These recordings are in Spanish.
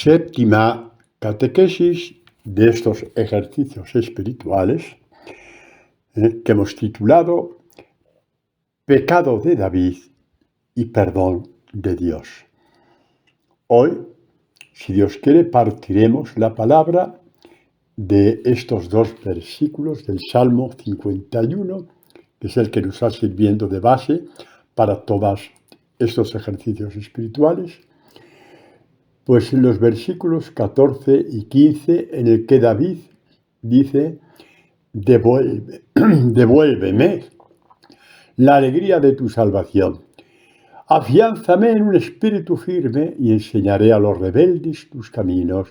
Séptima catequesis de estos ejercicios espirituales que hemos titulado Pecado de David y perdón de Dios. Hoy, si Dios quiere, partiremos la palabra de estos dos versículos del Salmo 51, que es el que nos está sirviendo de base para todos estos ejercicios espirituales. Pues en los versículos 14 y 15, en el que David dice, devuélveme la alegría de tu salvación. Afiánzame en un espíritu firme y enseñaré a los rebeldes tus caminos.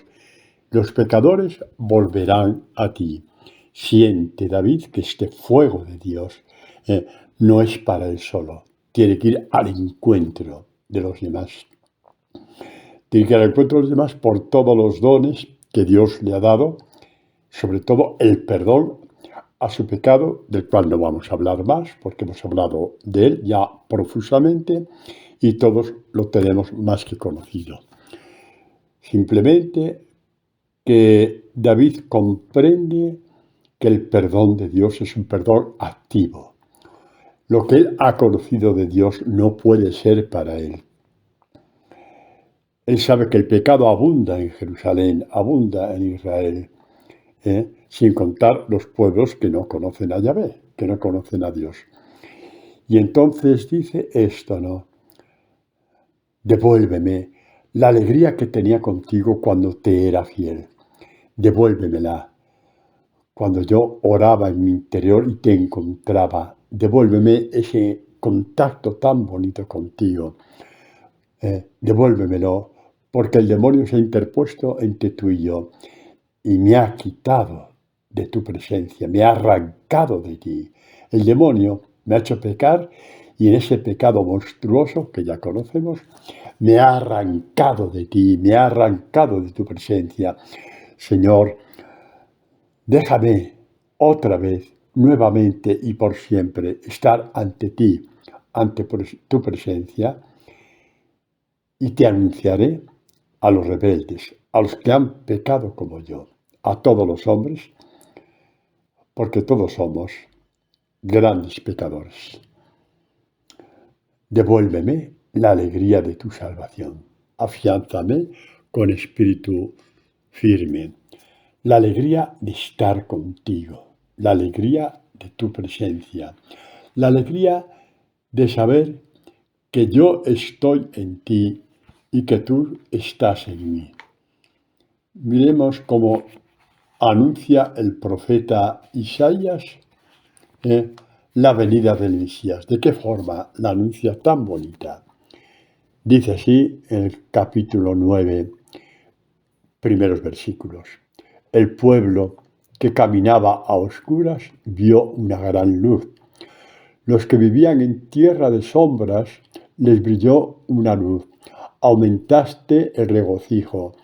Los pecadores volverán a ti. Siente, David, que este fuego de Dios no es para él solo. Tiene que ir al encuentro de los demás. Tiene que ir al encuentro de los demás por todos los dones que Dios le ha dado, sobre todo el perdón a su pecado, del cual no vamos a hablar más, porque hemos hablado de él ya profusamente y todos lo tenemos más que conocido. Simplemente que David comprende que el perdón de Dios es un perdón activo. Lo que él ha conocido de Dios no puede ser para él. Él sabe que el pecado abunda en Jerusalén, abunda en Israel, sin contar los pueblos que no conocen a Yahvé, que no conocen a Dios. Y entonces dice esto, ¿no? Devuélveme la alegría que tenía contigo cuando te era fiel. Devuélvemela. Cuando yo oraba en mi interior y te encontraba, devuélveme ese contacto tan bonito contigo. Devuélvemelo, porque el demonio se ha interpuesto entre tú y yo y me ha quitado de tu presencia, me ha arrancado de ti. El demonio me ha hecho pecar y en ese pecado monstruoso que ya conocemos, me ha arrancado de ti, me ha arrancado de tu presencia. Señor, déjame otra vez, nuevamente y por siempre, estar ante ti, ante tu presencia, y te anunciaré a los rebeldes, a los que han pecado como yo, a todos los hombres, porque todos somos grandes pecadores. Devuélveme la alegría de tu salvación. Afiánzame con espíritu firme. La alegría de estar contigo, la alegría de tu presencia, la alegría de saber que yo estoy en ti y que tú estás en mí. Miremos cómo anuncia el profeta Isaías la venida del Mesías. ¿De qué forma la anuncia tan bonita? Dice así en el capítulo 9, primeros versículos. El pueblo que caminaba a oscuras vio una gran luz. Los que vivían en tierra de sombras les brilló una luz. Aumentaste el regocijo.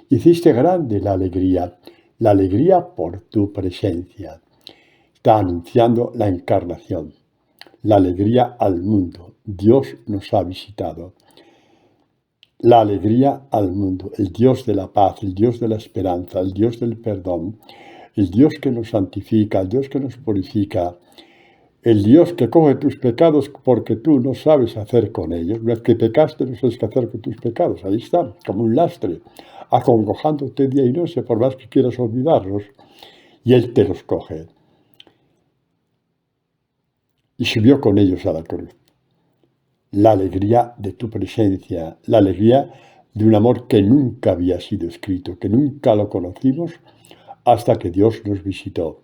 Hiciste grande la alegría por tu presencia. Está anunciando la encarnación, la alegría al mundo. Dios nos ha visitado. La alegría al mundo, el Dios de la paz, el Dios de la esperanza, el Dios del perdón, el Dios que nos santifica, el Dios que nos purifica, el Dios que coge tus pecados porque tú no sabes hacer con ellos. Una vez que pecaste, no sabes qué hacer con tus pecados. Ahí están, como un lastre, acongojándote día y noche por más que quieras olvidarlos. Y Él te los coge. Y subió con ellos a la cruz. La alegría de tu presencia, la alegría de un amor que nunca había sido escrito, que nunca lo conocimos hasta que Dios nos visitó.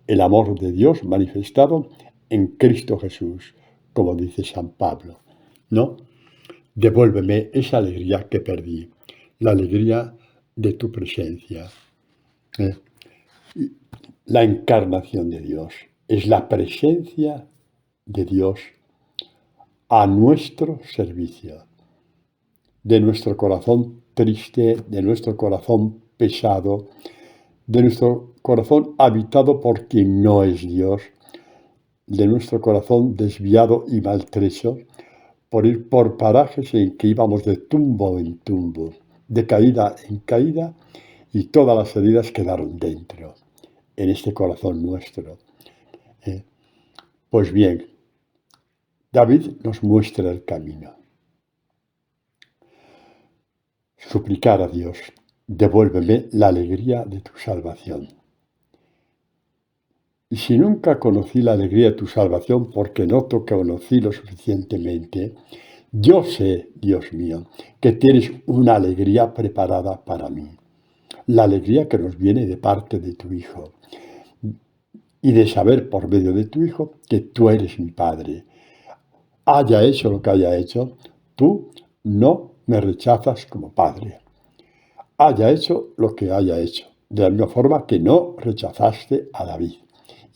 El amor de Dios manifestado en Cristo Jesús, como dice San Pablo, ¿no? Devuélveme esa alegría que perdí, la alegría de tu presencia. La encarnación de Dios es la presencia de Dios a nuestro servicio, de nuestro corazón triste, de nuestro corazón pesado, de nuestro corazón habitado por quien no es Dios, de nuestro corazón desviado y maltrecho por ir por parajes en que íbamos de tumbo en tumbo, de caída en caída, y todas las heridas quedaron dentro, en este corazón nuestro. Pues bien, David nos muestra el camino. Suplicar a Dios, devuélveme la alegría de tu salvación. Y si nunca conocí la alegría de tu salvación porque no te conocí lo suficientemente, yo sé, Dios mío, que tienes una alegría preparada para mí. La alegría que nos viene de parte de tu Hijo. Y de saber por medio de tu Hijo que tú eres mi Padre. Haya hecho lo que haya hecho, tú no me rechazas como Padre. Haya hecho lo que haya hecho, de la misma forma que no rechazaste a David,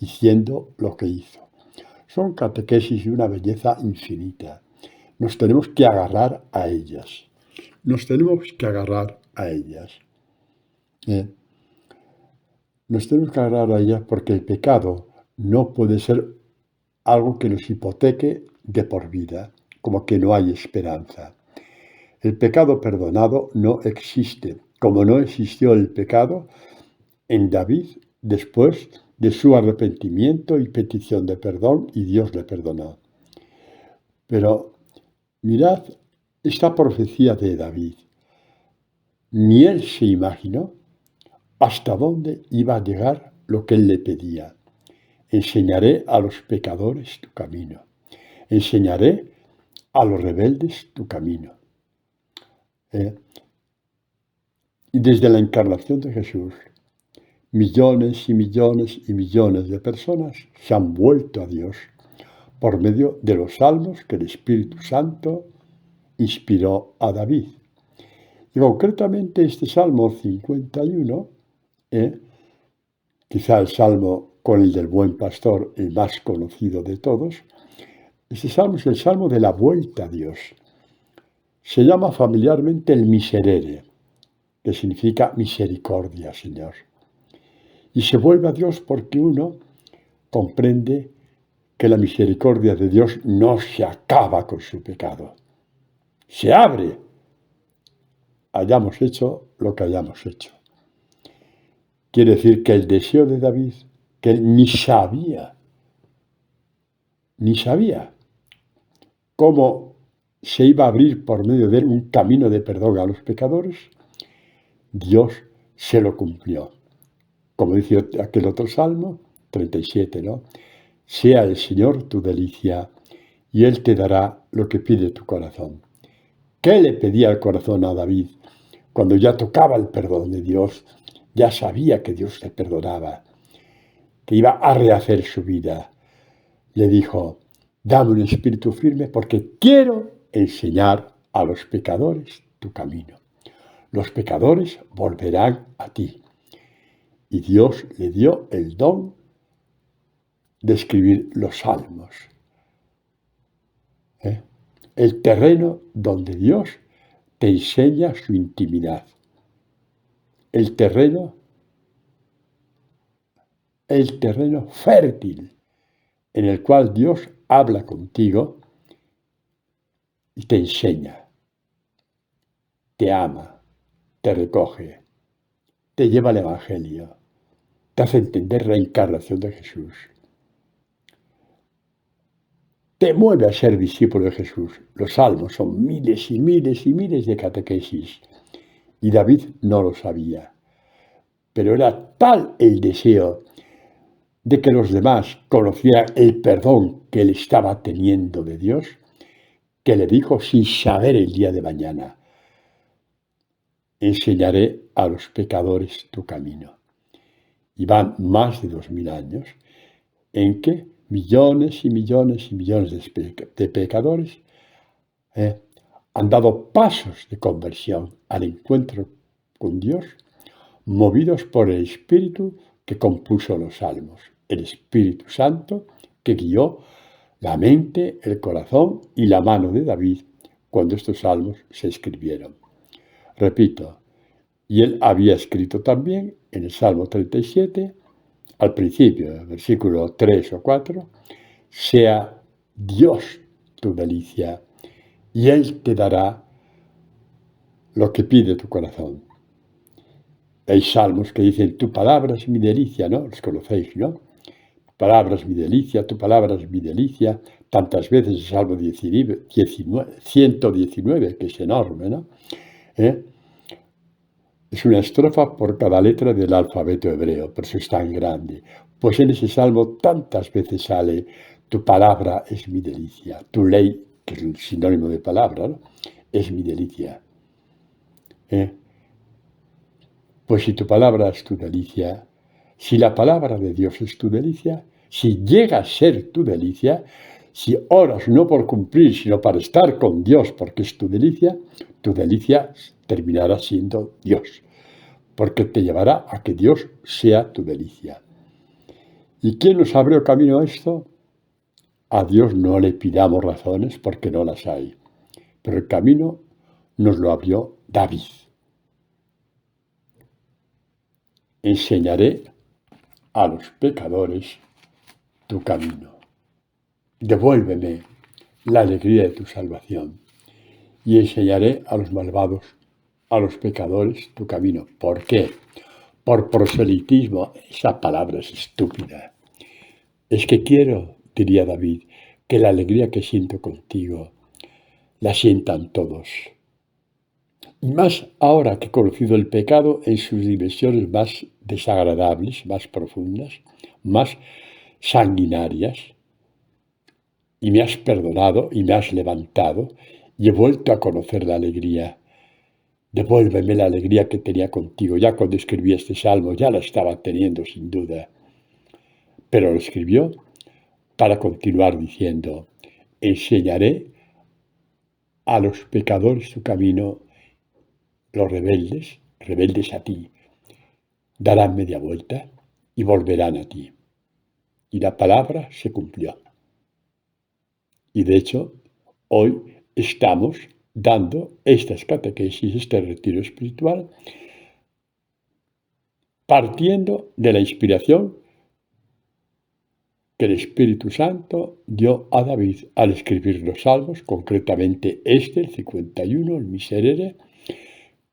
diciendo lo que hizo. Son catequesis de una belleza infinita. Nos tenemos que agarrar a ellas. Nos tenemos que agarrar a ellas. Nos tenemos que agarrar a ellas porque el pecado no puede ser algo que nos hipoteque de por vida, como que no hay esperanza. El pecado perdonado no existe, como no existió el pecado en David después de su arrepentimiento y petición de perdón, y Dios le perdonó. Pero mirad esta profecía de David. Ni él se imaginó hasta dónde iba a llegar lo que él le pedía. Enseñaré a los pecadores tu camino. Enseñaré a los rebeldes tu camino. Y desde la encarnación de Jesús, millones y millones y millones de personas se han vuelto a Dios por medio de los salmos que el Espíritu Santo inspiró a David. Y concretamente este Salmo 51, quizá el Salmo con el del Buen Pastor, el más conocido de todos, este Salmo es el Salmo de la vuelta a Dios. Se llama familiarmente el Miserere, que significa misericordia, Señor. Y se vuelve a Dios porque uno comprende que la misericordia de Dios no se acaba con su pecado. Se abre. Hayamos hecho lo que hayamos hecho. Quiere decir que el deseo de David, que él ni sabía cómo se iba a abrir por medio de él un camino de perdón a los pecadores, Dios se lo cumplió. Como dice aquel otro Salmo, 37, ¿no? Sea el Señor tu delicia, y Él te dará lo que pide tu corazón. ¿Qué le pedía el corazón a David? Cuando ya tocaba el perdón de Dios, ya sabía que Dios le perdonaba, que iba a rehacer su vida. Le dijo, dame un espíritu firme porque quiero enseñar a los pecadores tu camino. Los pecadores volverán a ti. Y Dios le dio el don de escribir los salmos. El terreno donde Dios te enseña su intimidad. El terreno fértil en el cual Dios habla contigo y te enseña, te ama, te recoge, te lleva al Evangelio, te hace entender la encarnación de Jesús. Te mueve a ser discípulo de Jesús. Los salmos son miles y miles y miles de catequesis. Y David no lo sabía. Pero era tal el deseo de que los demás conocieran el perdón que él estaba teniendo de Dios, que le dijo sin saber el día de mañana, enseñaré a los pecadores tu camino. Y van más de 2000 años en que millones y millones y millones de pecadores han dado pasos de conversión al encuentro con Dios, movidos por el Espíritu que compuso los salmos, el Espíritu Santo que guió la mente, el corazón y la mano de David cuando estos salmos se escribieron. Repito, y él había escrito también en el Salmo 37, al principio, versículo 3 o 4, sea Dios tu delicia, y Él te dará lo que pide tu corazón. Hay salmos que dicen, tu palabra es mi delicia, ¿no? Los conocéis, ¿no? Tu palabra es mi delicia, tu palabra es mi delicia. Tantas veces el Salmo 119, que es enorme, ¿no? ¿Eh? Es una estrofa por cada letra del alfabeto hebreo, por eso es tan grande. Pues en ese salmo tantas veces sale, tu palabra es mi delicia, tu ley, que es el sinónimo de palabra, ¿no? Es mi delicia. ¿Eh? Pues si tu palabra es tu delicia, si la palabra de Dios es tu delicia, si llega a ser tu delicia, si oras no por cumplir, sino para estar con Dios porque es tu delicia terminará siendo Dios, porque te llevará a que Dios sea tu delicia. ¿Y quién nos abrió camino a esto? A Dios no le pidamos razones porque no las hay, pero el camino nos lo abrió David. Enseñaré a los pecadores tu camino. Devuélveme la alegría de tu salvación y enseñaré a los malvados, a los pecadores, tu camino. ¿Por qué? Por proselitismo. Esa palabra es estúpida. Es que quiero, diría David, que la alegría que siento contigo la sientan todos. Y más ahora que he conocido el pecado en sus dimensiones más desagradables, más profundas, más sanguinarias, y me has perdonado y me has levantado y he vuelto a conocer la alegría. Devuélveme la alegría que tenía contigo. Ya cuando escribí este salmo ya la estaba teniendo sin duda, pero lo escribió para continuar diciendo, enseñaré a los pecadores tu camino, los rebeldes a ti, darán media vuelta y volverán a ti. Y la palabra se cumplió. Y de hecho, hoy estamos dando estas catequesis, este retiro espiritual, partiendo de la inspiración que el Espíritu Santo dio a David al escribir los salmos, concretamente este, el 51, el Miserere,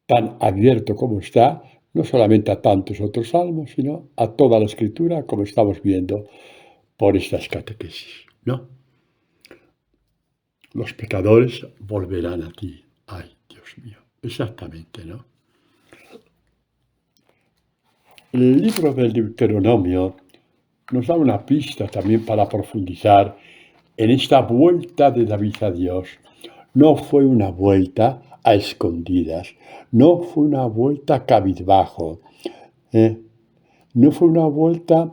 tan abierto como está, no solamente a tantos otros salmos, sino a toda la Escritura, como estamos viendo por estas catequesis, ¿no? Los pecadores volverán a ti. Ay, Dios mío, exactamente, ¿no? El libro del Deuteronomio nos da una pista también para profundizar en esta vuelta de David a Dios. No fue una vuelta a escondidas, no fue una vuelta cabizbajo, no fue una vuelta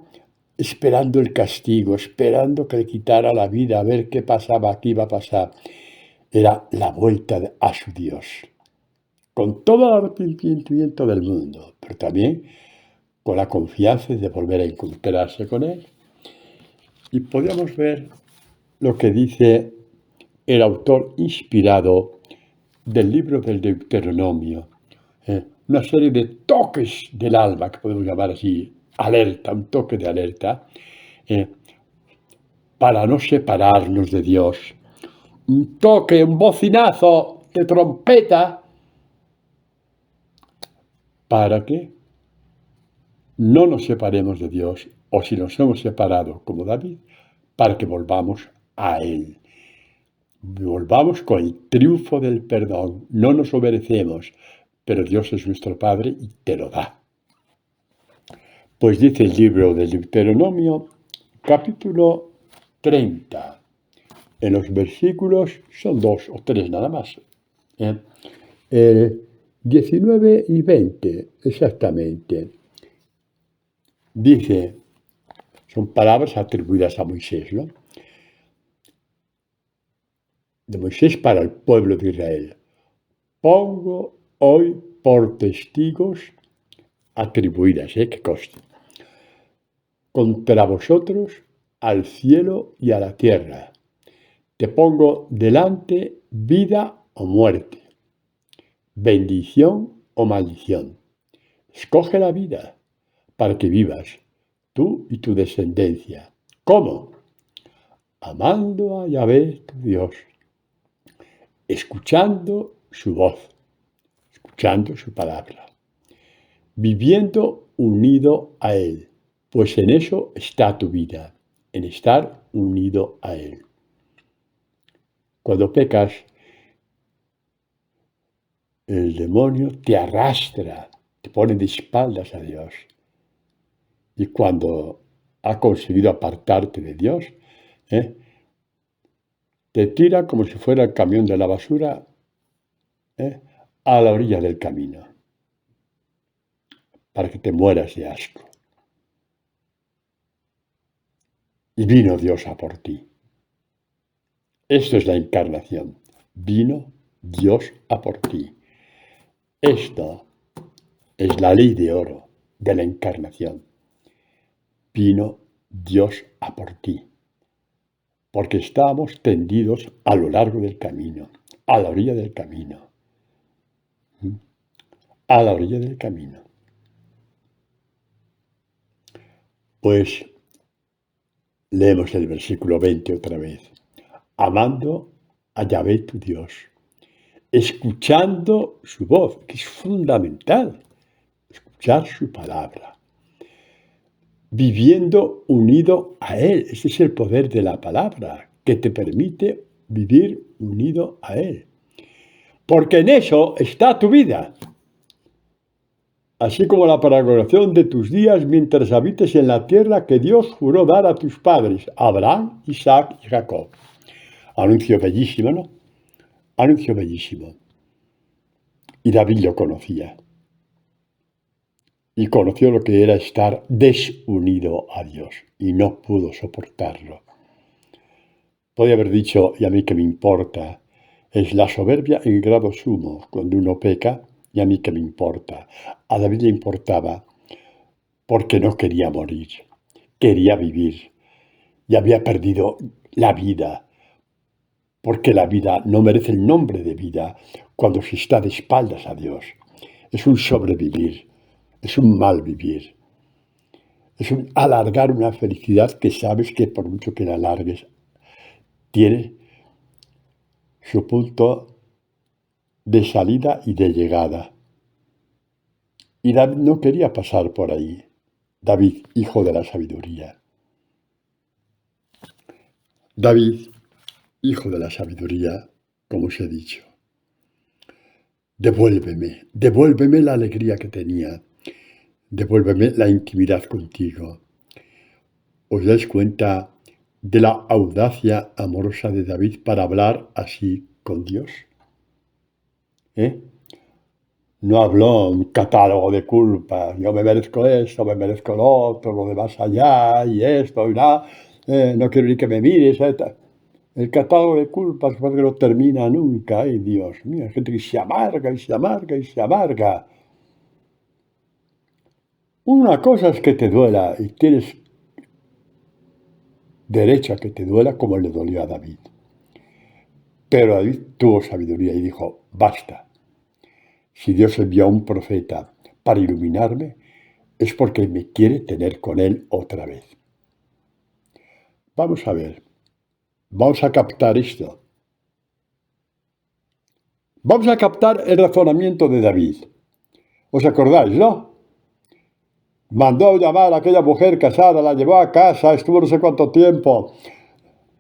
esperando el castigo, esperando que le quitara la vida, a ver qué pasaba, qué iba a pasar. Era la vuelta a su Dios, con todo el arrepentimiento del mundo, pero también con la confianza de volver a encontrarse con Él. Y podemos ver lo que dice el autor inspirado del libro del Deuteronomio, una serie de toques del alma, que podemos llamar así, alerta, un toque de alerta, para no separarnos de Dios. Un toque, un bocinazo de trompeta, para que no nos separemos de Dios, o si nos hemos separado como David, para que volvamos a Él. Volvamos con el triunfo del perdón. No nos lo merecemos, pero Dios es nuestro Padre y te lo da. Pues dice el libro del Deuteronomio, capítulo 30. En los versículos, son 2 o 3 nada más. 19 y 20, exactamente. Dice, son palabras atribuidas a Moisés, ¿no? De Moisés para el pueblo de Israel. Pongo hoy por testigos atribuidas, que conste, contra vosotros al cielo y a la tierra. Te pongo delante vida o muerte, bendición o maldición. Escoge la vida para que vivas, tú y tu descendencia. ¿Cómo? Amando a Yahvé, tu Dios, escuchando su voz. escuchando su palabra, viviendo unido a Él, pues en eso está tu vida, en estar unido a Él. Cuando pecas, el demonio te arrastra, te pone de espaldas a Dios. Y cuando ha conseguido apartarte de Dios, te tira como si fuera el camión de la basura a la orilla del camino, para que te mueras de asco. Y vino Dios a por ti. Esto es la encarnación. Vino Dios a por ti. Esto es la ley de oro de la encarnación. Vino Dios a por ti. Porque estábamos tendidos a lo largo del camino, a la orilla del camino. A la orilla del camino. Pues leemos el versículo 20 otra vez. Amando a Yahvé tu Dios, escuchando su voz, que es fundamental, escuchar su palabra, viviendo unido a Él. Ese es el poder de la palabra, que te permite vivir unido a Él. Porque en eso está tu vida, así como la prolongación de tus días mientras habites en la tierra que Dios juró dar a tus padres, Abraham, Isaac y Jacob. Anuncio bellísimo, ¿no? Anuncio bellísimo. Y David lo conocía. Y conoció lo que era estar desunido a Dios. Y no pudo soportarlo. Podría haber dicho, y a mí que me importa, es la soberbia en grado sumo, cuando uno peca, y a mí que me importa. A David le importaba porque no quería morir, quería vivir. Y había perdido la vida, porque la vida no merece el nombre de vida cuando se está de espaldas a Dios. Es un sobrevivir, es un mal vivir, es un alargar una felicidad que sabes que por mucho que la alargues, tiene su punto de salida y de llegada. Y David no quería pasar por ahí. David, hijo de la sabiduría. David, hijo de la sabiduría, como os he dicho. Devuélveme la alegría que tenía, devuélveme la intimidad contigo. ¿Os dais cuenta de la audacia amorosa de David para hablar así con Dios? No habló un catálogo de culpas, yo me merezco esto, me merezco lo otro, lo de más allá, y esto, y nada, no quiero ni que me mires. El catálogo de culpas que no termina nunca. ¡Ay, Dios mío! Hay gente que se amarga y se amarga y se amarga. Una cosa es que te duela y tienes derecho a que te duela como le dolió a David. Pero David tuvo sabiduría y dijo, basta. Si Dios envió a un profeta para iluminarme, es porque me quiere tener con él otra vez. Vamos a ver. Vamos a captar esto. Vamos a captar el razonamiento de David. ¿Os acordáis, no? Mandó llamar a aquella mujer casada, la llevó a casa, estuvo no sé cuánto tiempo.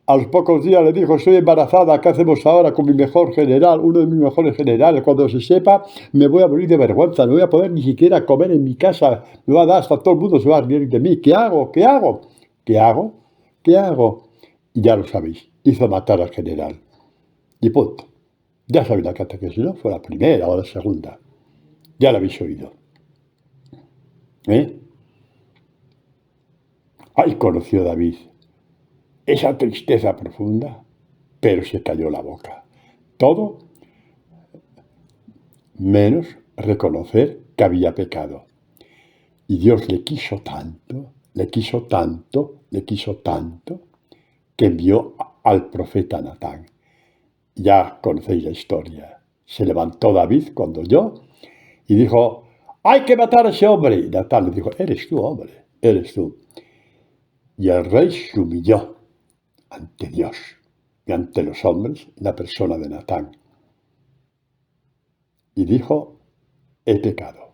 A los pocos días le dijo, estoy embarazada, ¿qué hacemos ahora con mi mejor general, uno de mis mejores generales? Cuando se sepa, me voy a morir de vergüenza, no voy a poder ni siquiera comer en mi casa, me va a dar hasta todo el mundo se va a reír de mí. ¿Qué hago? ¿Qué hago? ¿Qué hago? ¿Qué hago? Y ya lo sabéis, hizo matar al general. Y punto. Ya sabéis la catequesis, ¿no? Fue la primera o la segunda. Ya la habéis oído. Ay, conoció David esa tristeza profunda, pero se cayó la boca. Todo menos reconocer que había pecado. Y Dios le quiso tanto, le quiso tanto, le quiso tanto, que envió al profeta Natán. Ya conocéis la historia. Se levantó David cuando oyó y dijo, hay que matar a ese hombre. Y Natán le dijo, eres tú, hombre, eres tú. Y el rey se humilló ante Dios y ante los hombres, la persona de Natán. Y dijo he pecado.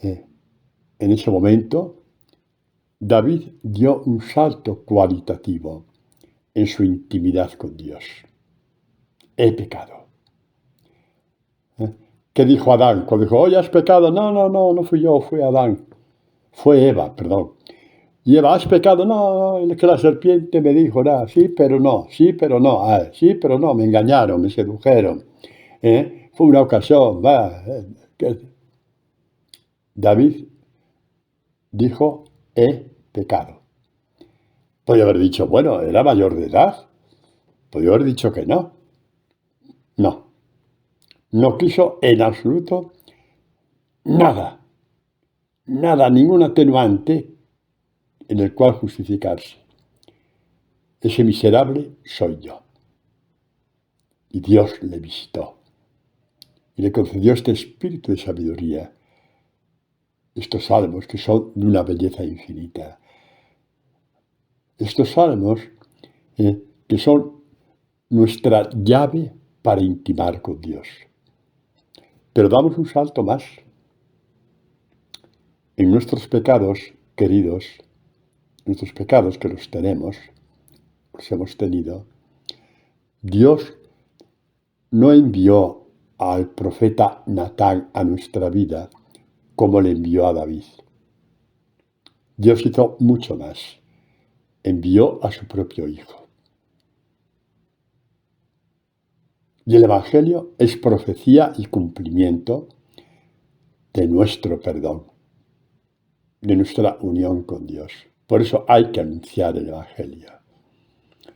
En ese momento, David dio un salto cualitativo en su intimidad con Dios. He pecado. ¿Qué dijo Adán? Cuando dijo, oye, has pecado. No fui yo, fue Adán. Fue Eva, perdón. Y Eva, ¿has pecado? No, es que la serpiente me dijo, sí, pero no, sí, pero no, sí, pero no, me engañaron, me sedujeron. Fue una ocasión, David dijo, he pecado. Podría haber dicho, bueno, era mayor de edad. Podría haber dicho que no. No. No quiso en absoluto nada. Nada, ningún atenuante en el cual justificarse. Ese miserable soy yo. Y Dios le visitó. Y le concedió este espíritu de sabiduría. Estos salmos que son de una belleza infinita. Estos salmos que son nuestra llave para intimar con Dios. Pero damos un salto más. En nuestros pecados, queridos, nuestros pecados que los tenemos, los hemos tenido, Dios no envió al profeta Natán a nuestra vida como le envió a David. Dios hizo mucho más. Envió a su propio Hijo. Y el Evangelio es profecía y cumplimiento de nuestro perdón, de nuestra unión con Dios. Por eso hay que anunciar el Evangelio.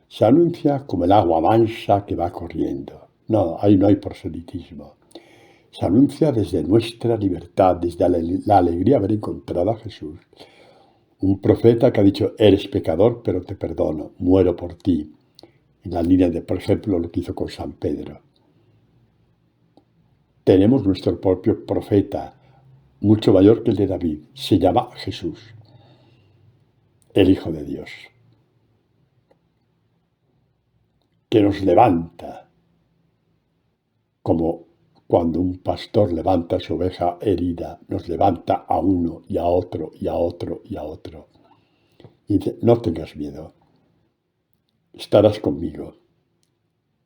Se anuncia como el agua mansa que va corriendo. No, ahí no hay proselitismo. Se anuncia desde nuestra libertad, desde la alegría de haber encontrado a Jesús. Un profeta que ha dicho, eres pecador, pero te perdono, muero por ti. En la línea de, por ejemplo, lo que hizo con San Pedro. Tenemos nuestro propio profeta, mucho mayor que el de David. Se llama Jesús, el Hijo de Dios, que nos levanta, como cuando un pastor levanta su oveja herida, nos levanta a uno y a otro y a otro y a otro. Y dice, no tengas miedo, estarás conmigo,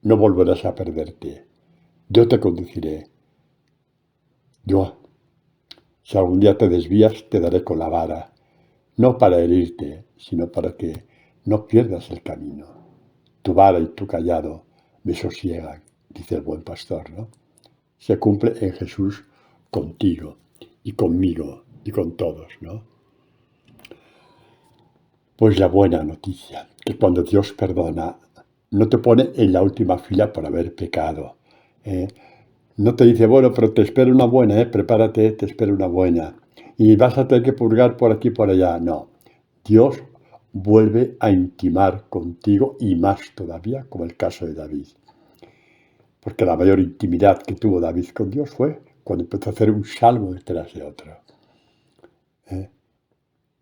no volverás a perderte, yo te conduciré. Yo, si algún día te desvías, te daré con la vara, no para herirte, sino para que no pierdas el camino. Tu vara y tu callado me sosiegan, dice el buen pastor, ¿no? Se cumple en Jesús contigo y conmigo y con todos, ¿no? Pues la buena noticia, que cuando Dios perdona, no te pone en la última fila por haber pecado. No te dice, bueno, pero te espero una buena, prepárate, te espero una buena. Y vas a tener que purgar por aquí y por allá. No, Dios vuelve a intimar contigo y más todavía, como el caso de David. Porque la mayor intimidad que tuvo David con Dios fue cuando empezó a hacer un salmo detrás de otro.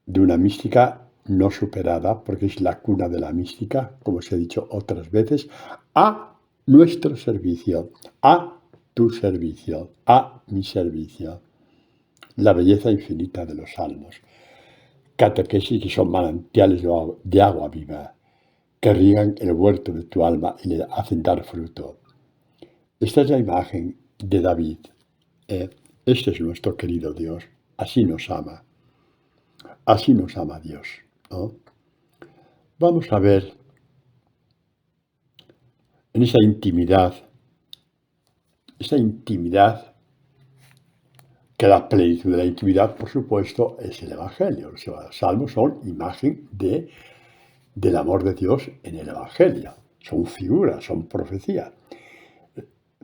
De una mística no superada, porque es la cuna de la mística, como se ha dicho otras veces, a nuestro servicio, a tu servicio, a mi servicio. La belleza infinita de los salmos. Catequesis que son manantiales de agua viva, que riegan el huerto de tu alma y le hacen dar fruto. Esta es la imagen de David. Este es nuestro querido Dios. Así nos ama. Así nos ama Dios, ¿no? Vamos a ver en esa intimidad, que la plenitud de la intimidad, por supuesto, es el Evangelio. Los salmos son imagen del amor de Dios en el Evangelio. Son figuras, son profecías.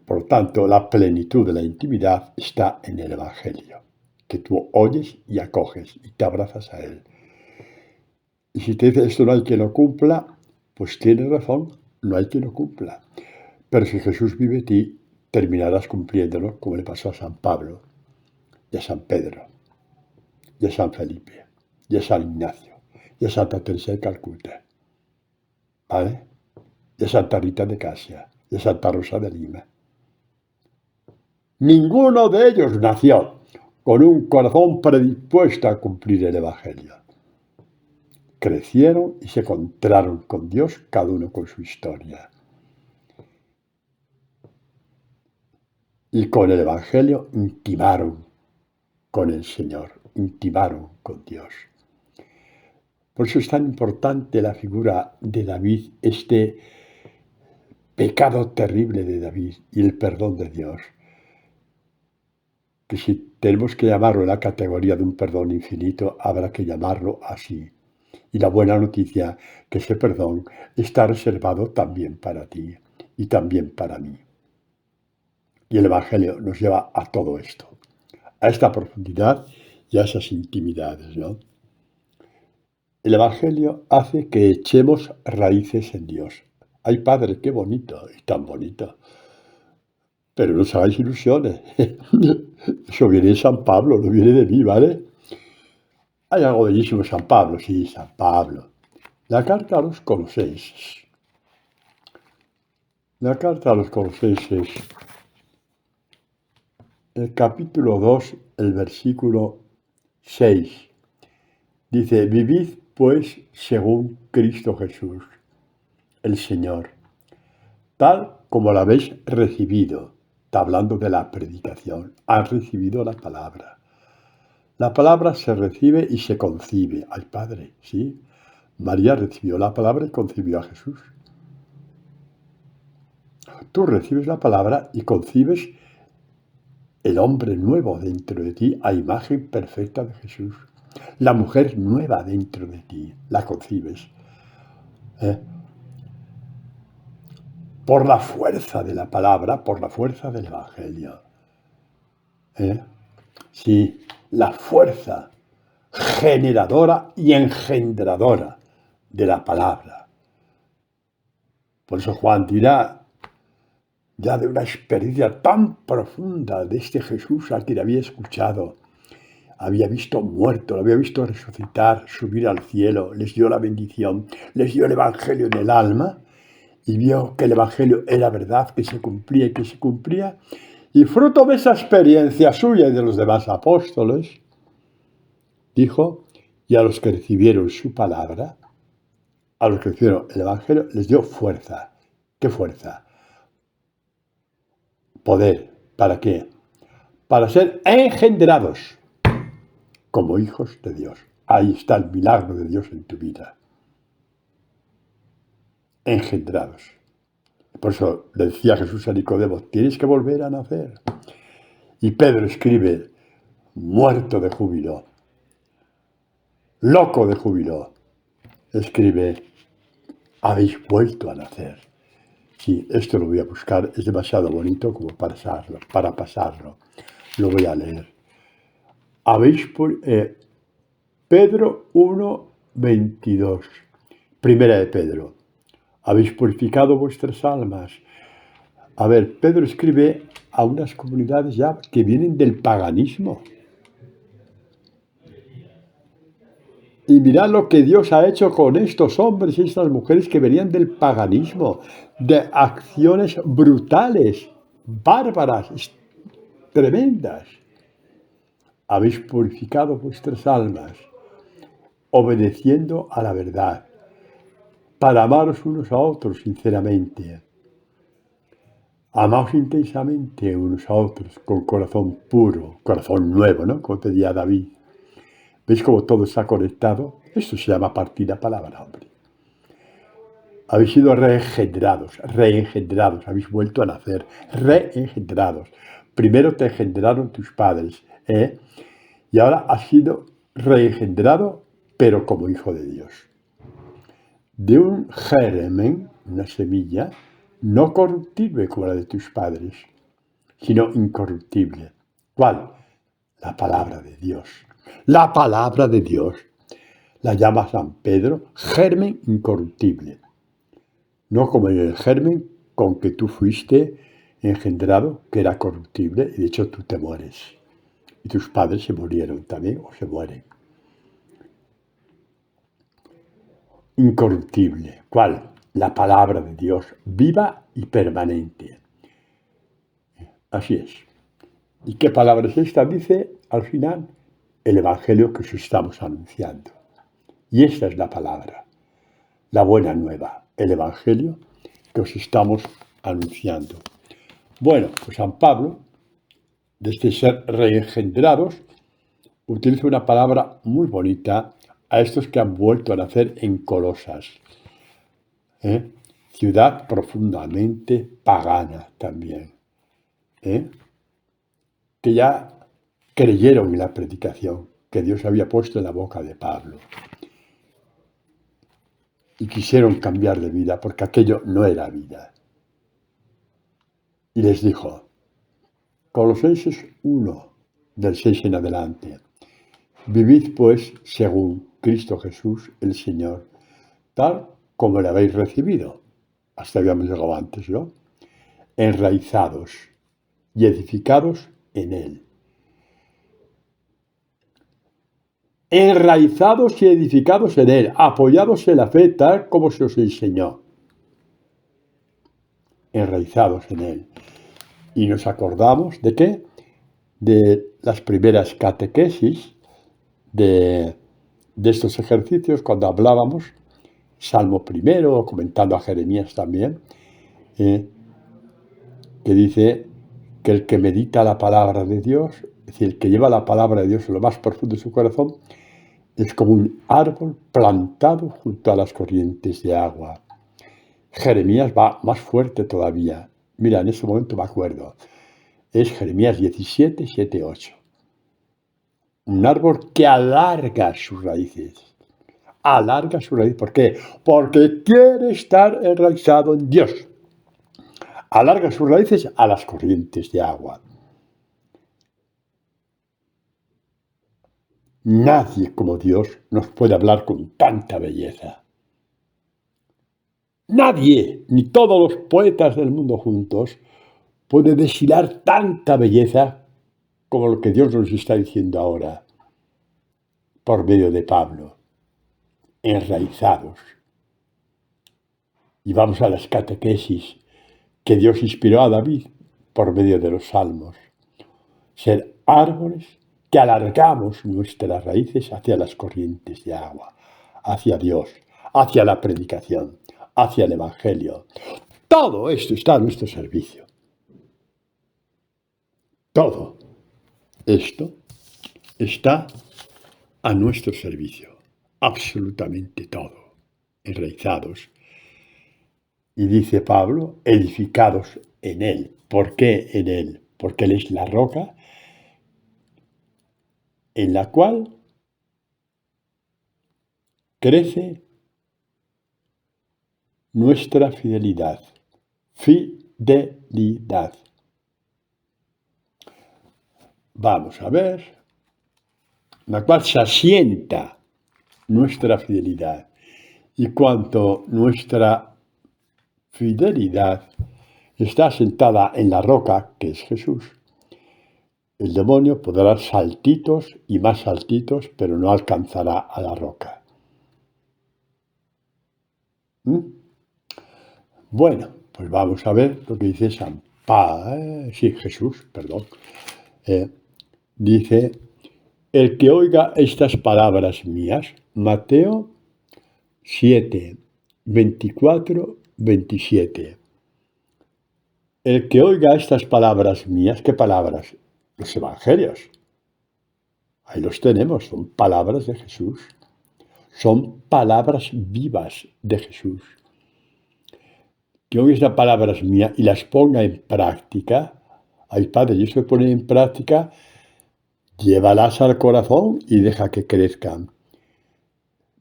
Por lo tanto, la plenitud de la intimidad está en el Evangelio, que tú oyes y acoges y te abrazas a él. Y si te dice esto no hay quien lo cumpla, pues tienes razón, no hay quien lo cumpla. Pero si Jesús vive en ti, terminarás cumpliéndolo, como le pasó a San Pablo, y a San Pedro, y a San Felipe, y a San Ignacio, y a Santa Teresa de Calcuta, ¿vale? Y a Santa Rita de Casia, y a Santa Rosa de Lima. Ninguno de ellos nació con un corazón predispuesto a cumplir el Evangelio. Crecieron y se encontraron con Dios, cada uno con su historia. Y con el Evangelio intimaron con el Señor, intimaron con Dios. Por eso es tan importante la figura de David, este pecado terrible de David y el perdón de Dios. Que si tenemos que llamarlo en la categoría de un perdón infinito, habrá que llamarlo así. Y la buena noticia, que ese perdón está reservado también para ti y también para mí. Y el Evangelio nos lleva a todo esto, a esta profundidad y a esas intimidades, ¿no? El Evangelio hace que echemos raíces en Dios. Ay, Padre, qué bonito y tan bonito. Pero no os hagáis ilusiones. Eso viene de San Pablo, no viene de mí, ¿vale? Hay algo bellísimo en San Pablo, sí, San Pablo. La carta a los Colosenses. La carta a los Colosenses, el capítulo 2, el versículo 6. Dice, vivid pues según Cristo Jesús, el Señor, tal como la habéis recibido. Está hablando de la predicación. Han recibido la palabra. La palabra se recibe y se concibe. Ay, Padre, ¿sí? María recibió la palabra y concibió a Jesús. Tú recibes la palabra y concibes el hombre nuevo dentro de ti a imagen perfecta de Jesús. La mujer nueva dentro de ti, la concibes. Por la fuerza de la palabra, por la fuerza del Evangelio. Sí, la fuerza generadora y engendradora de la palabra. Por eso Juan dirá, ya de una experiencia tan profunda de este Jesús al que había escuchado, había visto muerto, lo había visto resucitar, subir al cielo, les dio la bendición, les dio el Evangelio en el alma y vio que el Evangelio era verdad, que se cumplía y que se cumplía. Y fruto de esa experiencia suya y de los demás apóstoles, dijo, y a los que recibieron su palabra, a los que recibieron el Evangelio, les dio fuerza. ¿Qué fuerza? Poder. ¿Para qué? Para ser engendrados como hijos de Dios. Ahí está el milagro de Dios en tu vida. Engendrados. Por eso le decía Jesús a Nicodemo, tienes que volver a nacer. Y Pedro escribe, muerto de júbilo, loco de júbilo, escribe, habéis vuelto a nacer. Sí, esto lo voy a buscar, es demasiado bonito como para pasarlo. Lo voy a leer. Pedro 1, 22. Primera de Pedro. Habéis purificado vuestras almas. A ver, Pedro escribe a unas comunidades ya que vienen del paganismo. Y mirad lo que Dios ha hecho con estos hombres y estas mujeres que venían del paganismo, de acciones brutales, bárbaras, tremendas. Habéis purificado vuestras almas, obedeciendo a la verdad, para amaros unos a otros sinceramente. Amaos intensamente unos a otros con corazón puro, corazón nuevo, ¿no? Como pedía David. ¿Veis cómo todo está conectado? Esto se llama partida palabra, hombre. Habéis sido reengendrados, habéis vuelto a nacer, reengendrados. Primero te engendraron tus padres, y ahora has sido reengendrado, pero como hijo de Dios. De un germen, una semilla, no corruptible como la de tus padres, sino incorruptible. ¿Cuál? La palabra de Dios. La palabra de Dios. La llama San Pedro germen incorruptible. No como el germen con que tú fuiste engendrado, que era corruptible, y de hecho tú te mueres. Y tus padres se murieron también, o se mueren. Incorruptible. ¿Cuál? La palabra de Dios, viva y permanente. Así es. ¿Y qué palabra es esta? Dice al final, el Evangelio que os estamos anunciando. Y esta es la palabra, la buena nueva, el Evangelio que os estamos anunciando. Bueno, pues San Pablo, desde ser reengendrados, utiliza una palabra muy bonita a estos que han vuelto a nacer en Colosas. Ciudad profundamente pagana también. Que ya creyeron en la predicación que Dios había puesto en la boca de Pablo. Y quisieron cambiar de vida porque aquello no era vida. Y les dijo, Colosenses 1, del 6 en adelante, vivid pues según Cristo Jesús el Señor, tal como le habéis recibido. Hasta habíamos llegado antes, ¿no? Enraizados y edificados en Él. Enraizados y edificados en Él, apoyados en la fe tal como se os enseñó. Enraizados en Él. Y nos acordamos de qué? De las primeras catequesis de estos ejercicios, cuando hablábamos, Salmo primero, comentando a Jeremías también, que dice que el que medita la palabra de Dios, es decir, el que lleva la palabra de Dios en lo más profundo de su corazón, es como un árbol plantado junto a las corrientes de agua. Jeremías va más fuerte todavía. Mira, en ese momento me acuerdo. Es Jeremías 17, 7, 8. Un árbol que alarga sus raíces. Alarga su raíz. ¿Por qué? Porque quiere estar enraizado en Dios. Alarga sus raíces a las corrientes de agua. Nadie como Dios nos puede hablar con tanta belleza. Nadie, ni todos los poetas del mundo juntos, puede deshilar tanta belleza como lo que Dios nos está diciendo ahora, por medio de Pablo, enraizados. Y vamos a las catequesis que Dios inspiró a David por medio de los salmos. Ser árboles que alargamos nuestras raíces hacia las corrientes de agua, hacia Dios, hacia la predicación, hacia el Evangelio. Todo esto está a nuestro servicio. Todo esto está a nuestro servicio. Absolutamente todo. Enraizados. Y dice Pablo, edificados en Él. ¿Por qué en Él? Porque Él es la roca en la cual crece nuestra fidelidad. Fidelidad. Vamos a ver, en la cual se asienta nuestra fidelidad. Y cuanto nuestra fidelidad está asentada en la roca, que es Jesús, el demonio podrá dar saltitos y más saltitos, pero no alcanzará a la roca. Bueno, pues vamos a ver lo que dice Jesús, perdón. Dice, el que oiga estas palabras mías, Mateo 7, 24, 27. El que oiga estas palabras mías, ¿qué palabras? Los evangelios. Ahí los tenemos, son palabras de Jesús. Son palabras vivas de Jesús. Que oiga estas palabras mías y las ponga en práctica. Ay, Padre, y eso de poner en práctica, llévalas al corazón y deja que crezcan.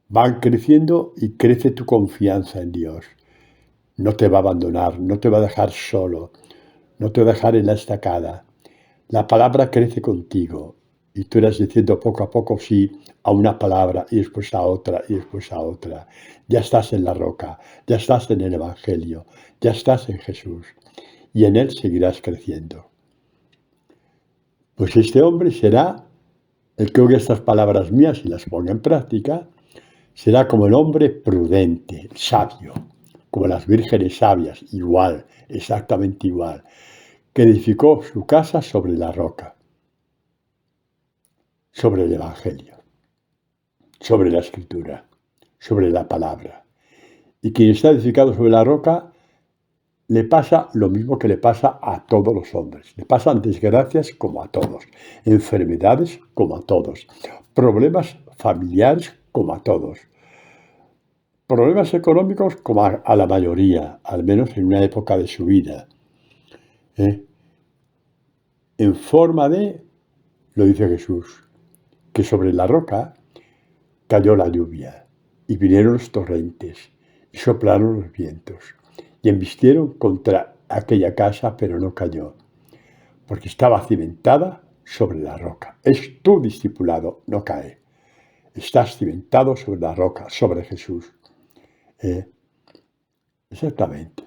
Van creciendo y crece tu confianza en Dios. No te va a abandonar, no te va a dejar solo, no te va a dejar en la estacada. La palabra crece contigo y tú irás diciendo poco a poco sí a una palabra y después a otra y después a otra. Ya estás en la roca, ya estás en el Evangelio, ya estás en Jesús y en Él seguirás creciendo. Pues este hombre será el que oiga estas palabras mías y las ponga en práctica, será como el hombre prudente, sabio, como las vírgenes sabias, igual, exactamente igual, que edificó su casa sobre la roca, sobre el Evangelio, sobre la Escritura, sobre la palabra. Y quien está edificado sobre la roca le pasa lo mismo que le pasa a todos los hombres. Le pasan desgracias como a todos, enfermedades como a todos, problemas familiares como a todos, problemas económicos como a la mayoría, al menos en una época de su vida. En forma de, lo dice Jesús, que sobre la roca cayó la lluvia y vinieron los torrentes y soplaron los vientos y embistieron contra aquella casa, pero no cayó, porque estaba cimentada sobre la roca. Es tu discipulado, no cae. Estás cimentado sobre la roca, sobre Jesús. Exactamente.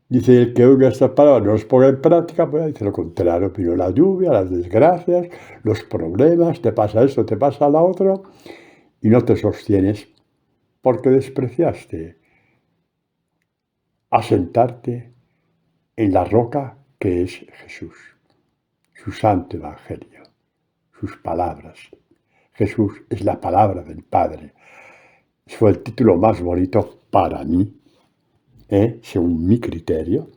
Dice, el que oiga estas palabras no los ponga en práctica, pues dice lo contrario, vino la lluvia, las desgracias, los problemas, te pasa esto, te pasa la otro, y no te sostienes porque despreciaste asentarte en la roca que es Jesús, su santo evangelio, sus palabras. Jesús es la palabra del Padre. Fue el título más bonito para mí, según mi criterio,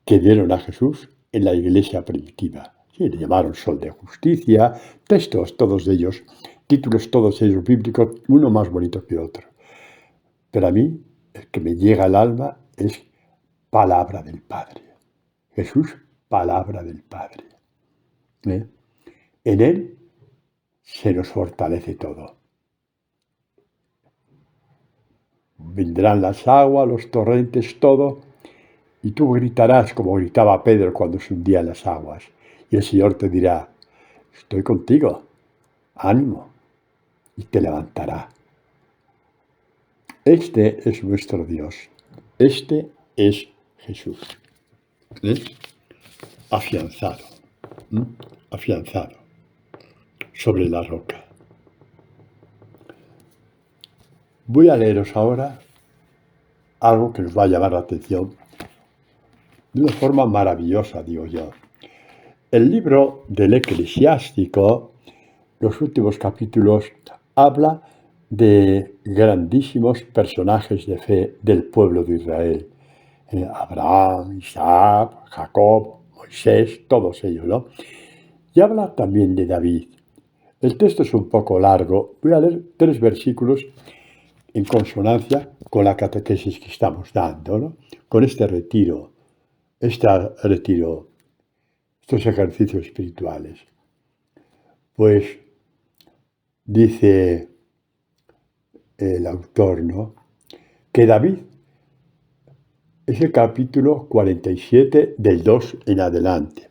que dieron a Jesús en la iglesia primitiva. Sí, le llamaron Sol de Justicia, textos todos ellos, títulos todos ellos bíblicos, uno más bonito que otro. Pero a mí, el que me llega al alma es palabra del Padre. Jesús, palabra del Padre. En Él se nos fortalece todo. Vendrán las aguas, los torrentes, todo, y tú gritarás como gritaba Pedro cuando se hundía en las aguas. Y el Señor te dirá, estoy contigo, ánimo, y te levantará. Este es nuestro Dios. Este es Jesús. Afianzado. Afianzado sobre la roca. Voy a leeros ahora algo que os va a llamar la atención de una forma maravillosa, digo yo. El libro del Eclesiástico, los últimos capítulos, habla de grandísimos personajes de fe del pueblo de Israel. Abraham, Isaac, Jacob, Moisés, todos ellos, ¿no? Y habla también de David. El texto es un poco largo. Voy a leer 3 versículos en consonancia con la catequesis que estamos dando, ¿no? Con este retiro, estos ejercicios espirituales. Pues dice el autor, ¿no?, que David es el capítulo 47 del 2 en adelante.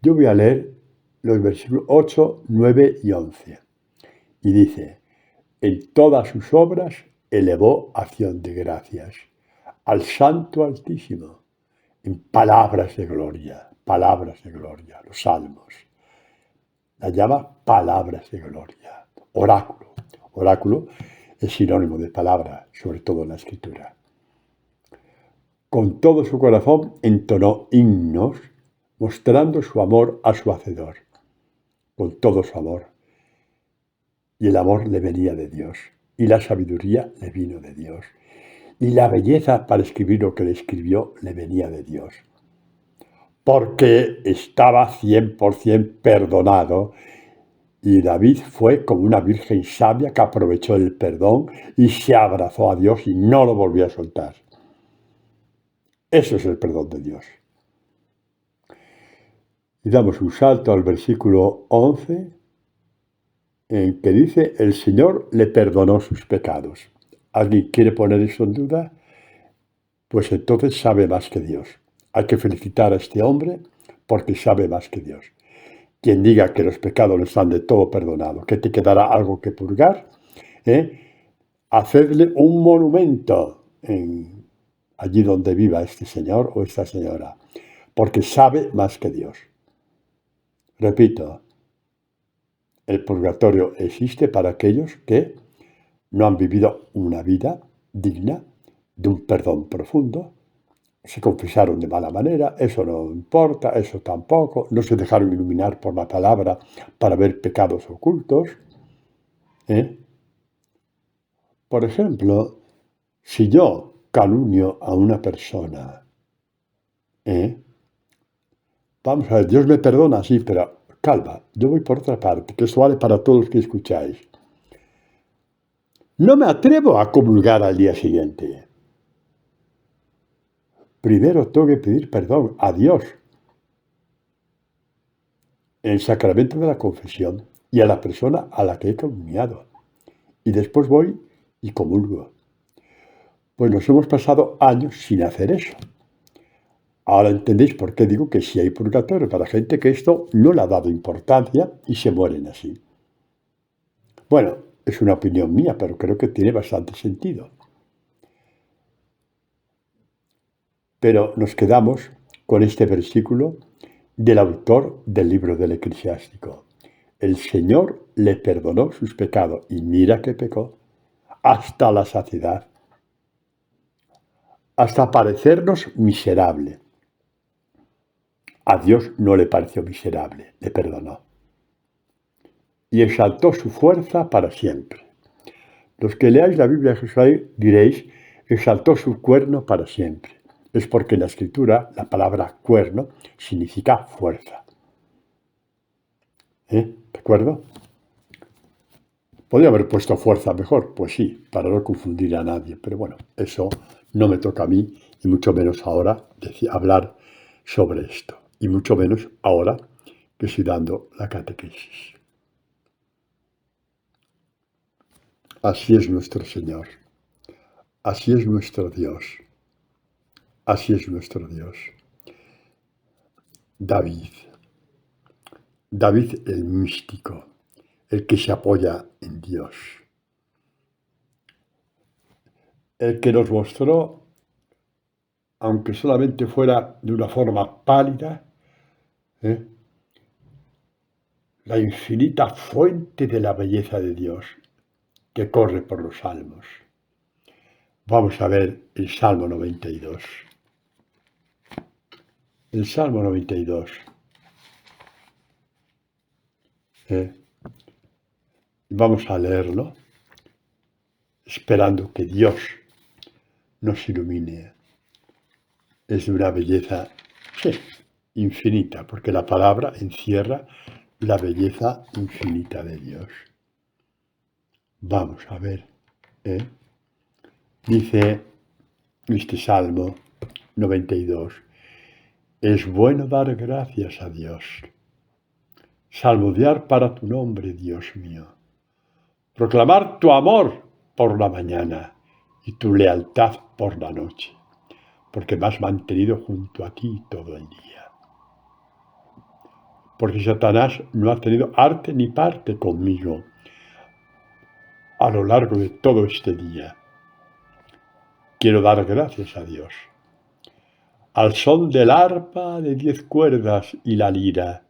Yo voy a leer los versículos 8, 9 y 11. Y dice, en todas sus obras elevó acción de gracias al Santo Altísimo, en palabras de gloria, los salmos. La llama palabras de gloria, oráculo. Oráculo es sinónimo de palabra, sobre todo en la Escritura. Con todo su corazón entonó himnos, mostrando su amor a su Hacedor, con todo su amor. Y el amor le venía de Dios, y la sabiduría le vino de Dios, y la belleza para escribir lo que le escribió le venía de Dios. Porque estaba 100% perdonado, y David fue como una virgen sabia que aprovechó el perdón y se abrazó a Dios y no lo volvió a soltar. Eso es el perdón de Dios. Y damos un salto al versículo 11, en que dice, el Señor le perdonó sus pecados. ¿Alguien quiere poner eso en duda? Pues entonces sabe más que Dios. Hay que felicitar a este hombre porque sabe más que Dios. Quien diga que los pecados no están de todo perdonados, que te quedará algo que purgar, hacedle un monumento allí donde viva este señor o esta señora, porque sabe más que Dios. Repito, el purgatorio existe para aquellos que no han vivido una vida digna de un perdón profundo se confesaron de mala manera, eso no importa, eso tampoco, no se dejaron iluminar por la palabra para ver pecados ocultos. ¿eh? Por ejemplo, si yo calumnio a una persona, ¿eh? Vamos a ver, Dios me perdona, sí, pero calma, yo voy por otra parte, que eso vale para todos los que escucháis. No me atrevo a comulgar al día siguiente. Primero tengo que pedir perdón a Dios en el sacramento de la confesión y a la persona a la que he calumniado. Y después voy y comulgo. Pues nos hemos pasado años sin hacer eso. Ahora entendéis por qué digo que sí hay purgatorio para gente que esto no le ha dado importancia y se mueren así. Bueno, es una opinión mía, pero creo que tiene bastante sentido. Pero nos quedamos con este versículo del autor del libro del Eclesiástico. El Señor le perdonó sus pecados y mira que pecó hasta la saciedad, hasta parecernos miserable. A Dios no le pareció miserable, le perdonó. Y exaltó su fuerza para siempre. Los que leáis la Biblia de Jesús diréis, exaltó su cuerno para siempre. Es porque en la Escritura la palabra cuerno significa fuerza. ¿De acuerdo? Podría haber puesto fuerza mejor, pues sí, para no confundir a nadie, pero bueno, eso no me toca a mí, y mucho menos ahora hablar sobre esto, y mucho menos ahora que estoy dando la catequesis. Así es nuestro Señor, así es nuestro Dios, así es nuestro Dios. David el místico, el que se apoya en Dios, el que nos mostró, aunque solamente fuera de una forma pálida, la infinita fuente de la belleza de Dios que corre por los salmos. Vamos a ver el Salmo 92. El Salmo 92. Vamos a leerlo esperando que Dios nos ilumine. Es de una belleza, sí, infinita, porque la palabra encierra la belleza infinita de Dios. Vamos a ver. Dice este Salmo 92. Es bueno dar gracias a Dios. Salmodiar para tu nombre, Dios mío. Proclamar tu amor por la mañana y tu lealtad por la noche, porque me has mantenido junto a ti todo el día. Porque Satanás no ha tenido arte ni parte conmigo a lo largo de todo este día. Quiero dar gracias a Dios. Al son del arpa de 10 cuerdas y la lira,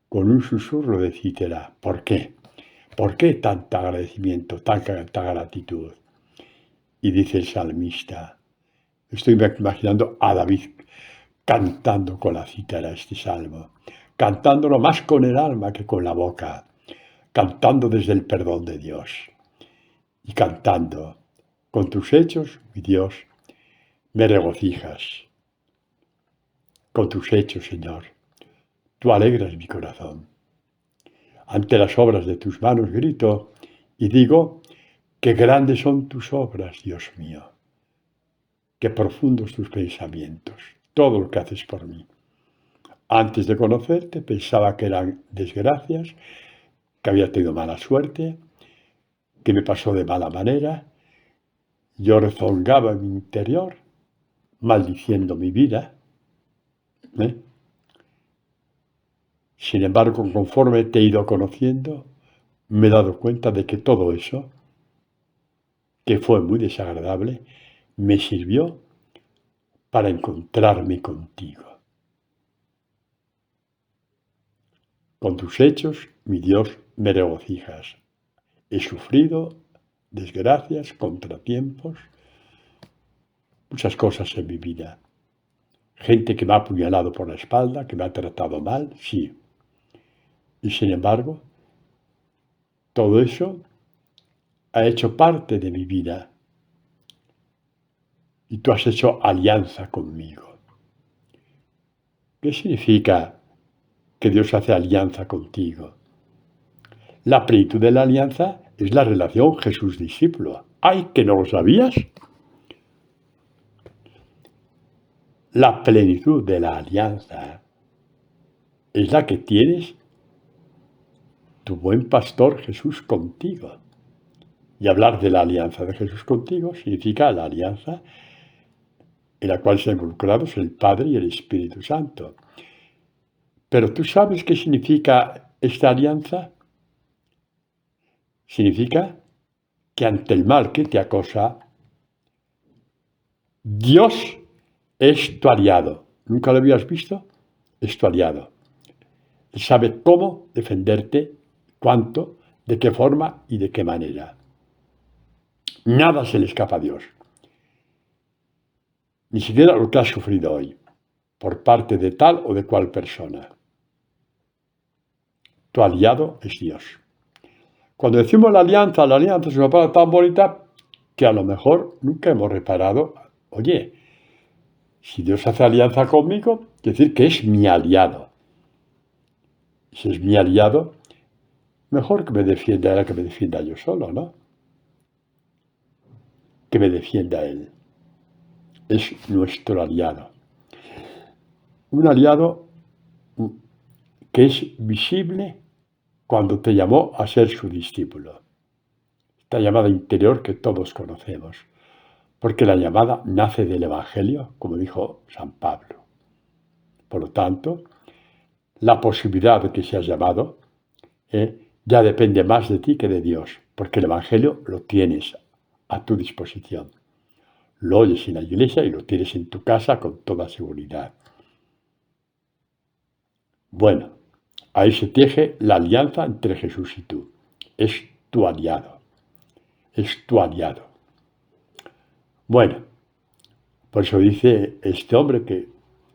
con un susurro de cítara. ¿Por qué? ¿Por qué tanto agradecimiento, tanta gratitud? Y dice el salmista, estoy imaginando a David cantando con la cítara este salmo, cantándolo más con el alma que con la boca, cantando desde el perdón de Dios y cantando, con tus hechos, mi Dios, me regocijas. Con tus hechos, Señor, tú alegras mi corazón. Ante las obras de tus manos grito y digo, qué grandes son tus obras, Dios mío, qué profundos tus pensamientos, todo lo que haces por mí. Antes de conocerte pensaba que eran desgracias, que había tenido mala suerte, que me pasó de mala manera. Yo rezongaba en mi interior, maldiciendo mi vida. Sin embargo, conforme te he ido conociendo, me he dado cuenta de que todo eso, que fue muy desagradable, me sirvió para encontrarme contigo. Con tus hechos, mi Dios, me regocijas. He sufrido desgracias, contratiempos, muchas cosas en mi vida, gente que me ha apuñalado por la espalda, que me ha tratado mal, sí. Y sin embargo, todo eso ha hecho parte de mi vida y tú has hecho alianza conmigo. ¿Qué significa que Dios hace alianza contigo? La plenitud de la alianza es la relación Jesús-discípulo. ¡Ay, que no lo sabías! La plenitud de la alianza es la que tienes tu buen pastor Jesús contigo. Y hablar de la alianza de Jesús contigo significa la alianza en la cual están involucrados el Padre y el Espíritu Santo. Pero ¿tú sabes qué significa esta alianza? Significa que ante el mal que te acosa, Dios es tu aliado. ¿Nunca lo habías visto? Es tu aliado. Él sabe cómo defenderte, cuánto, de qué forma y de qué manera. Nada se le escapa a Dios. Ni siquiera lo que has sufrido hoy, por parte de tal o de cual persona. Tu aliado es Dios. Cuando decimos la alianza es una palabra tan bonita que a lo mejor nunca hemos reparado. Oye, si Dios hace alianza conmigo, quiere decir que es mi aliado. Si es mi aliado, mejor que me defienda Él que me defienda yo solo, ¿no? Que me defienda Él. Es nuestro aliado. Un aliado que es visible cuando te llamó a ser su discípulo. Esta llamada interior que todos conocemos. Porque la llamada nace del Evangelio, como dijo San Pablo. Por lo tanto, la posibilidad de que seas llamado ya depende más de ti que de Dios, porque el Evangelio lo tienes a tu disposición. Lo oyes en la iglesia y lo tienes en tu casa con toda seguridad. Bueno, ahí se teje la alianza entre Jesús y tú. Es tu aliado. Es tu aliado. Bueno, por eso dice este hombre que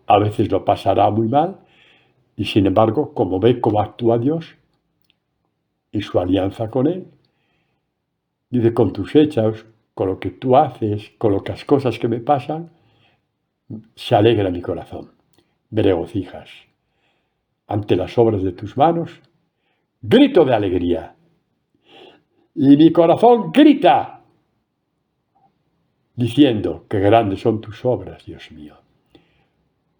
a veces lo pasará muy mal y sin embargo, como ve cómo actúa Dios y su alianza con Él, dice, con tus hechos, con lo que tú haces, con las cosas que me pasan, se alegra mi corazón, me regocijas. Ante las obras de tus manos, grito de alegría. Y mi corazón grita, diciendo, qué grandes son tus obras, Dios mío.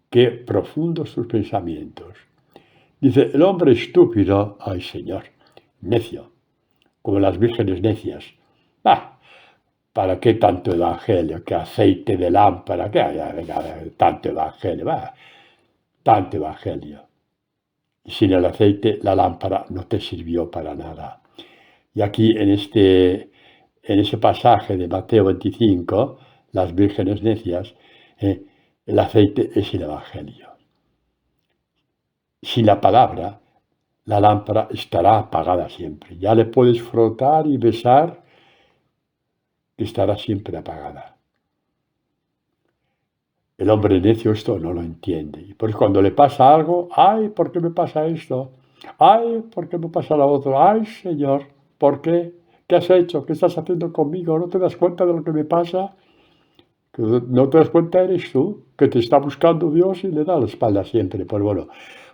Qué profundos tus pensamientos. Dice, el hombre estúpido, ay Señor, necio, como las vírgenes necias. ¿Para qué tanto evangelio? ¿Qué aceite de lámpara? ¿Qué tanto evangelio? Tanto evangelio. Y sin el aceite la lámpara no te sirvió para nada. Y aquí en ese pasaje de Mateo 25, las vírgenes necias, el aceite es el evangelio. Sin la palabra, la lámpara estará apagada siempre. Ya le puedes frotar y besar, que estará siempre apagada. El hombre necio esto no lo entiende. Y pues cuando le pasa algo, ay, ¿por qué me pasa esto? Ay, ¿por qué me pasa lo otro? Ay, Señor, ¿por qué? ¿Qué has hecho? ¿Qué estás haciendo conmigo? ¿No te das cuenta de lo que me pasa? Que no te das cuenta eres tú, que te está buscando Dios y le da la espalda siempre. Pues bueno,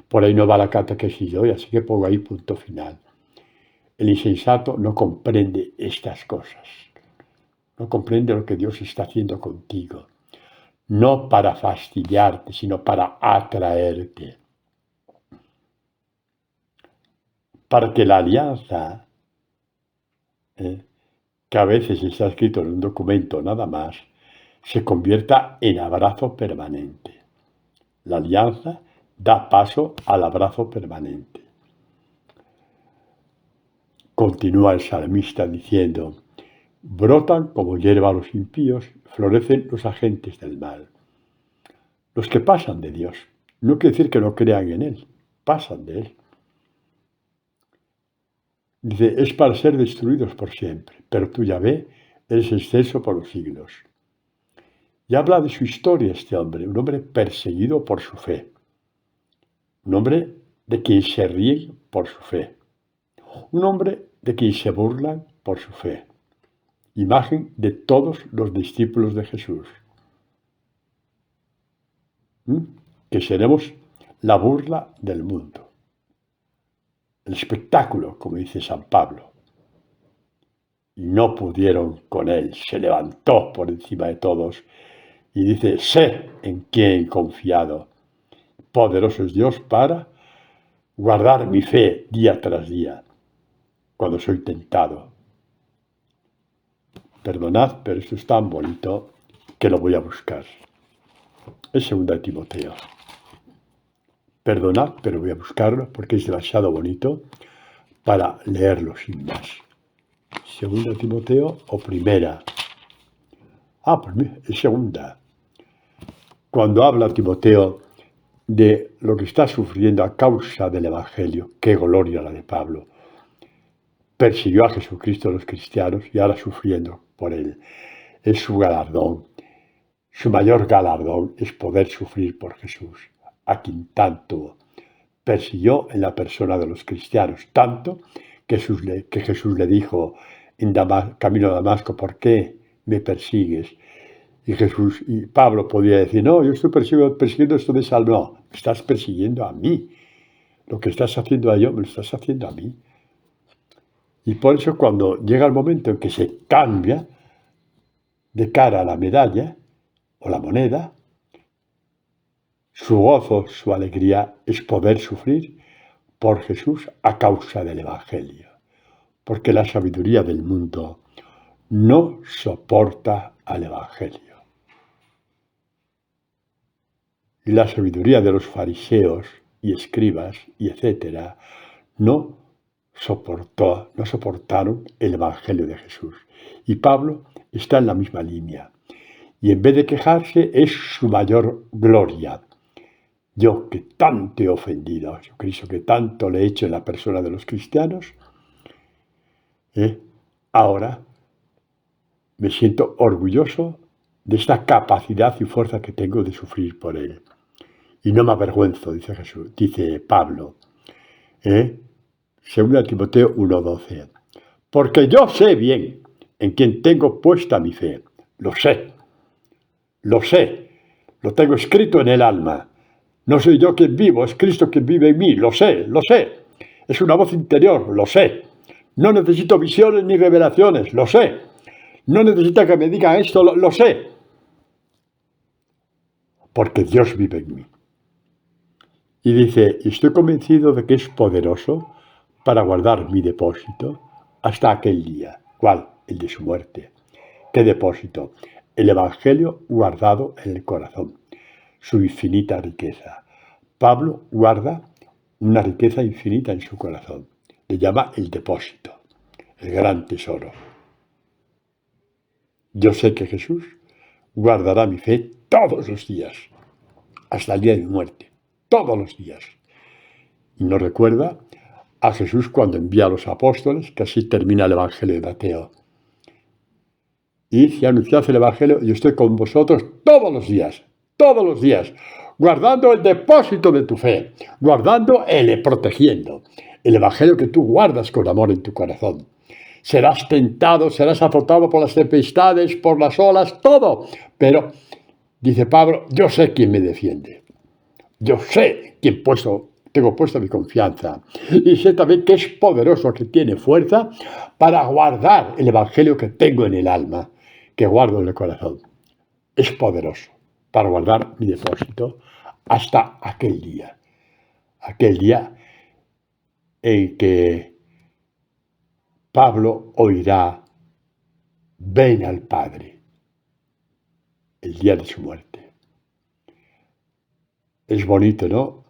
por ahí no va la catequesis de hoy, así que pongo ahí punto final. El insensato no comprende estas cosas. No comprende lo que Dios está haciendo contigo. No para fastidiarte, sino para atraerte. Para que la alianza, que a veces está escrito en un documento nada más, se convierta en abrazo permanente. La alianza da paso al abrazo permanente. Continúa el salmista diciendo, brotan como hierba los impíos, florecen los agentes del mal. Los que pasan de Dios, no quiere decir que no crean en Él, pasan de Él. Dice, es para ser destruidos por siempre, pero tú, Yahvé, eres excelso por los siglos. Y habla de su historia este hombre, un hombre perseguido por su fe, un hombre de quien se ríen por su fe, un hombre de quien se burlan por su fe, imagen de todos los discípulos de Jesús, que seremos la burla del mundo, el espectáculo, como dice San Pablo. Y no pudieron con él, se levantó por encima de todos y dice, sé en quién he confiado. Poderoso es Dios para guardar mi fe día tras día, cuando soy tentado. Perdonad, pero esto es tan bonito que lo voy a buscar. Es 2 Timoteo. Perdonad, pero voy a buscarlo porque es demasiado bonito para leerlo sin más. 2 Timoteo o primera. Pues es segunda. Cuando habla Timoteo de lo que está sufriendo a causa del Evangelio, qué gloria la de Pablo. Persiguió a Jesucristo a los cristianos y ahora sufriendo por él. Es su galardón. Su mayor galardón es poder sufrir por Jesús, a quien tanto persiguió en la persona de los cristianos, tanto que Jesús le dijo en camino a Damasco, ¿por qué me persigues? Y Pablo podía decir, no, yo estoy persiguiendo esto de salud. No, me estás persiguiendo a mí. Lo que estás haciendo a yo, me lo estás haciendo a mí. Y por eso cuando llega el momento en que se cambia de cara a la medalla o la moneda, su gozo, su alegría es poder sufrir por Jesús a causa del Evangelio. Porque la sabiduría del mundo no soporta al Evangelio. Y la sabiduría de los fariseos y escribas y etcétera no soportaron el Evangelio de Jesús. Y Pablo está en la misma línea. Y en vez de quejarse, es su mayor gloria. Yo que tanto he ofendido a Jesucristo, que tanto le he hecho en la persona de los cristianos, ahora me siento orgulloso de esta capacidad y fuerza que tengo de sufrir por él. Y no me avergüenzo, dice Pablo. 2 Timoteo 1:12. Porque yo sé bien en quién tengo puesta mi fe. Lo sé. Lo tengo escrito en el alma. No soy yo quien vivo, es Cristo quien vive en mí. Lo sé. Es una voz interior, lo sé. No necesito visiones ni revelaciones, lo sé. No necesito que me digan esto, lo sé. Porque Dios vive en mí. Y dice, estoy convencido de que es poderoso para guardar mi depósito hasta aquel día. ¿Cuál? El de su muerte. ¿Qué depósito? El Evangelio guardado en el corazón. Su infinita riqueza. Pablo guarda una riqueza infinita en su corazón. Le llama el depósito, el gran tesoro. Yo sé que Jesús guardará mi fe todos los días, hasta el día de mi muerte, todos los días. Y nos recuerda a Jesús cuando envía a los apóstoles, que así termina el Evangelio de Mateo. Y anunciad el Evangelio, yo estoy con vosotros todos los días, guardando el depósito de tu fe, protegiendo el Evangelio que tú guardas con amor en tu corazón. Serás tentado, serás azotado por las tempestades, por las olas, todo. Pero, dice Pablo, yo sé quién me defiende. Yo sé quién tengo puesta mi confianza. Y sé también que es poderoso, que tiene fuerza para guardar el Evangelio que tengo en el alma, que guardo en el corazón. Es poderoso para guardar mi depósito hasta aquel día en que Pablo oirá, ven al Padre, el día de su muerte. Es bonito, ¿no?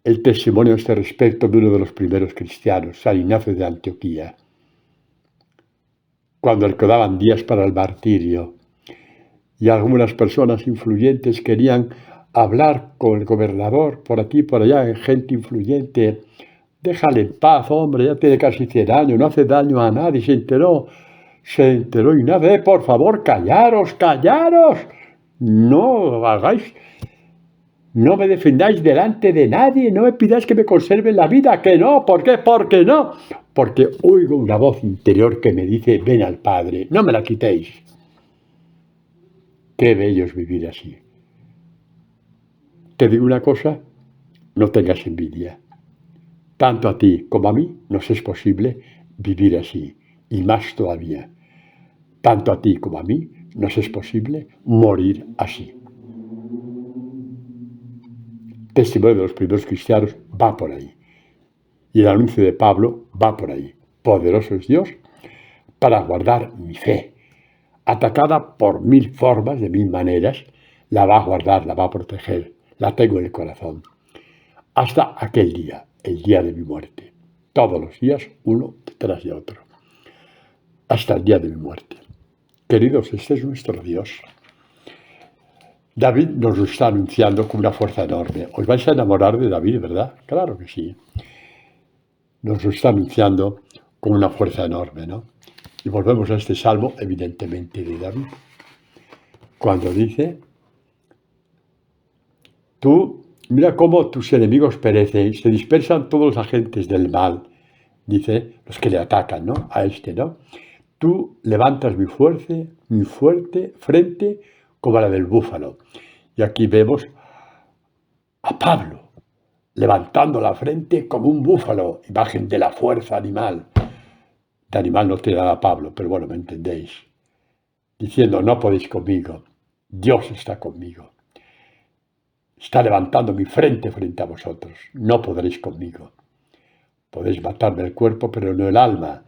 El testimonio a este respecto de uno de los primeros cristianos, San Ignacio de Antioquía, cuando le quedaban días para el martirio y algunas personas influyentes querían hablar con el gobernador por aquí y por allá, gente influyente. Déjale en paz, hombre, ya tiene casi 100 años, no hace daño a nadie. Se enteró y nada, por favor, callaros. no hagáis, no me defendáis delante de nadie, no me pidáis que me conserve la vida, que no, ¿por qué? Porque no, porque oigo una voz interior que me dice, ven al Padre, no me la quitéis. Qué bello es vivir así. Te digo una cosa, no tengas envidia. Tanto a ti como a mí nos es posible vivir así, y más todavía. Tanto a ti como a mí nos es posible morir así. El testimonio de los primeros cristianos va por ahí. Y el anuncio de Pablo va por ahí. Poderoso es Dios para guardar mi fe. Atacada por 1000 formas, de 1000 maneras, la va a guardar, la va a proteger. La tengo en el corazón. Hasta aquel día, el día de mi muerte. Todos los días, uno detrás de otro. Hasta el día de mi muerte. Queridos, este es nuestro Dios. David nos lo está anunciando con una fuerza enorme. Os vais a enamorar de David, ¿verdad? Claro que sí. Nos lo está anunciando con una fuerza enorme, ¿no? Y volvemos a este salmo, evidentemente, de David. Cuando dice, tú, mira cómo tus enemigos perecen, se dispersan todos los agentes del mal, dice, los que le atacan, ¿no? A este, ¿no? Tú levantas mi fuerte frente como la del búfalo. Y aquí vemos a Pablo levantando la frente como un búfalo, imagen de la fuerza animal. De animal no te da a Pablo, pero bueno, me entendéis. Diciendo, no podéis conmigo, Dios está conmigo. Está levantando mi frente a vosotros, no podréis conmigo. Podéis matarme el cuerpo, pero no el alma.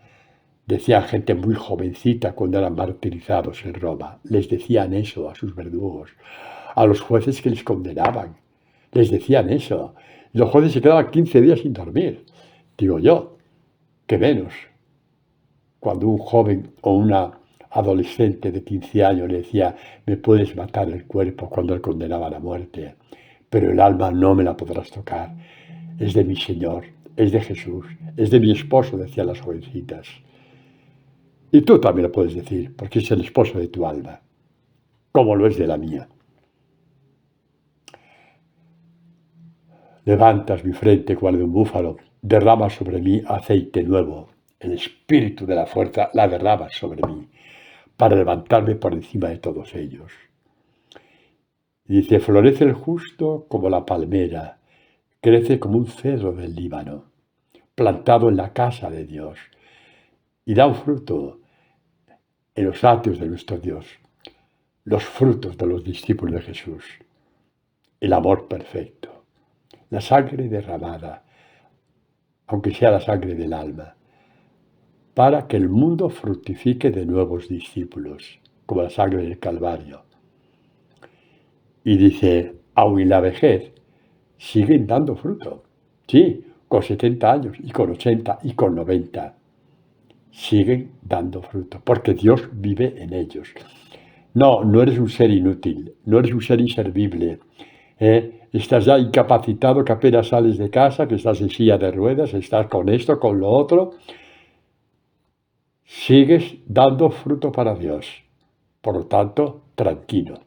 Decían gente muy jovencita cuando eran martirizados en Roma. Les decían eso a sus verdugos, a los jueces que les condenaban. Les decían eso. Y los jueces se quedaban 15 días sin dormir. Digo yo, que menos. Cuando un joven o una adolescente de 15 años le decía, me puedes matar el cuerpo cuando él condenaba a la muerte, pero el alma no me la podrás tocar. Es de mi Señor, es de Jesús, es de mi esposo, decían las jovencitas. Y tú también lo puedes decir, porque es el esposo de tu alma, como lo es de la mía. Levantas mi frente cual de un búfalo, derramas sobre mí aceite nuevo. El espíritu de la fuerza la derramas sobre mí, para levantarme por encima de todos ellos. Y dice, florece el justo como la palmera, crece como un cedro del Líbano, plantado en la casa de Dios, y da un fruto en los atrios de nuestro Dios, los frutos de los discípulos de Jesús, el amor perfecto, la sangre derramada, aunque sea la sangre del alma, para que el mundo fructifique de nuevos discípulos, como la sangre del Calvario. Y dice, aun en la vejez, siguen dando fruto. Sí, con 70 años, y con 80, y con 90. Siguen dando fruto, porque Dios vive en ellos. No, no eres un ser inútil, no eres un ser inservible. Estás ya incapacitado, que apenas sales de casa, que estás en silla de ruedas, estás con esto, con lo otro. Sigues dando fruto para Dios. Por lo tanto, tranquilo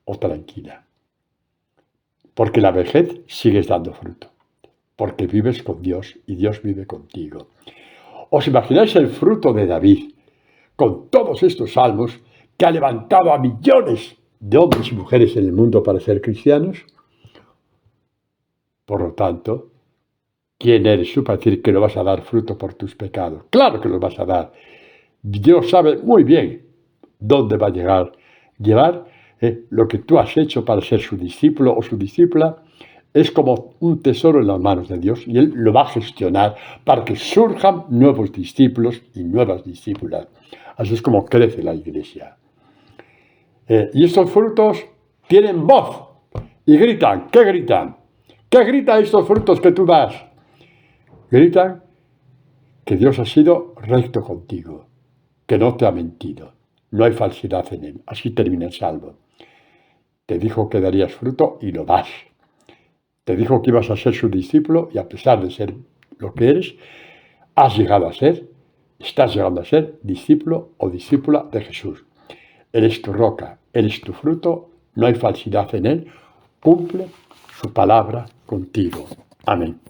o tranquila. Porque la vejez sigues dando fruto. Porque vives con Dios y Dios vive contigo. ¿Os imagináis el fruto de David con todos estos salmos que ha levantado a millones de hombres y mujeres en el mundo para ser cristianos? Por lo tanto, ¿quién eres tú para decir que no vas a dar fruto por tus pecados? Claro que los vas a dar. Dios sabe muy bien dónde va a llevar lo que tú has hecho para ser su discípulo o su discípula. Es como un tesoro en las manos de Dios y Él lo va a gestionar para que surjan nuevos discípulos y nuevas discípulas. Así es como crece la iglesia. Y estos frutos tienen voz y gritan. ¿Qué gritan? ¿Qué gritan estos frutos que tú das? Gritan que Dios ha sido recto contigo, que no te ha mentido, no hay falsedad en Él. Así termina el salmo. Te dijo que darías fruto y lo das. Te dijo que ibas a ser su discípulo y a pesar de ser lo que eres, has llegado a ser, estás llegando a ser discípulo o discípula de Jesús. Él es tu roca, Él es tu fruto no hay falsidad en Él, cumple su palabra contigo. Amén.